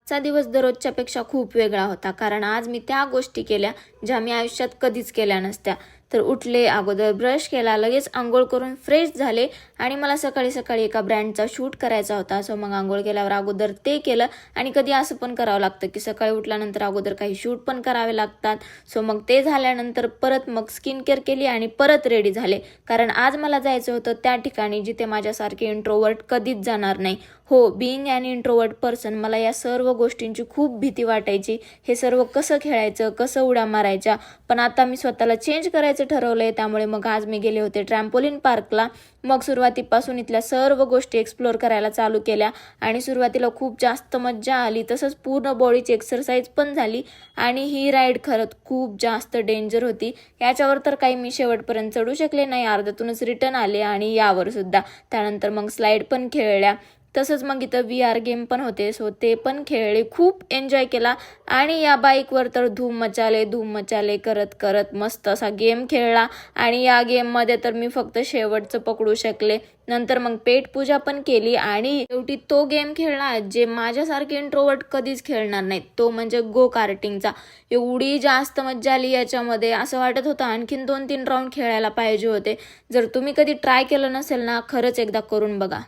आजचा दिवस दररोजच्यापेक्षा खूप वेगळा होता, कारण आज मी त्या गोष्टी केल्या ज्या मी आयुष्यात कधीच केल्या नसत्या. तर उठले, अगोदर ब्रश केला, लगेच आंघोळ करून फ्रेश झाले आणि मला सकाळी सकाळी एका ब्रँडचा शूट करायचा होता. सो मग आंघोळ केल्यावर अगोदर ते केलं. आणि कधी असं पण करावं लागतं की सकाळी उठल्यानंतर अगोदर काही शूट पण करावे लागतात. सो मग ते झाल्यानंतर परत मग स्किन केअर केली आणि परत रेडी झाले, कारण आज मला जायचं होतं त्या ठिकाणी जिथे माझ्यासारखे इंट्रोवर्ट कधीच जाणार नाही. हो, बिईंग ॲन इंट्रोवर्ट पर्सन, मला या सर्व गोष्टींची खूप भीती वाटायची. हे सर्व कसं खेळायचं, कसं उड्या मारायच्या. पण आता मी स्वतःला चेंज करायचं ठरवलंय, त्यामुळे मग आज मी गेले होते ट्रॅम्पोलिन पार्कला. मग सुरुवातीपासून इथल्या सर्व गोष्टी एक्सप्लोअर करायला चालू केल्या आणि सुरुवातीला खूप जास्त मज्जा आली. तसंच पूर्ण बॉडीची एक्सरसाइज पण झाली आणि ही राईड खरंच खूप जास्त डेंजर होती. याच्यावर तर काही मी शेवटपर्यंत चढू शकले नाही, अर्ध्यातूनच रिटर्न आले आणि यावर सुद्धा. त्यानंतर मग स्लाईड पण खेळल्या. तसंच मग इथं VR गेम पण होते, सो ते पण खेळले, खूप एन्जॉय केला. आणि या बाईकवर तर धूम मचाले करत करत मस्त असा गेम खेळला. आणि या गेममध्ये तर मी फक्त शेवटचं पकडू शकले. नंतर मग पेटपूजा पण केली आणि शेवटी तो गेम खेळला जे माझ्यासारखे इंट्रोवर्ट कधीच खेळणार नाहीत, तो म्हणजे गो कार्टिंगचा. एवढी जास्त मज्जा आली याच्यामध्ये, असं वाटत होतं आणखीन 2-3 राऊंड खेळायला पाहिजे होते. जर तुम्ही कधी ट्राय केलं नसेल ना, खरंच एकदा करून बघा.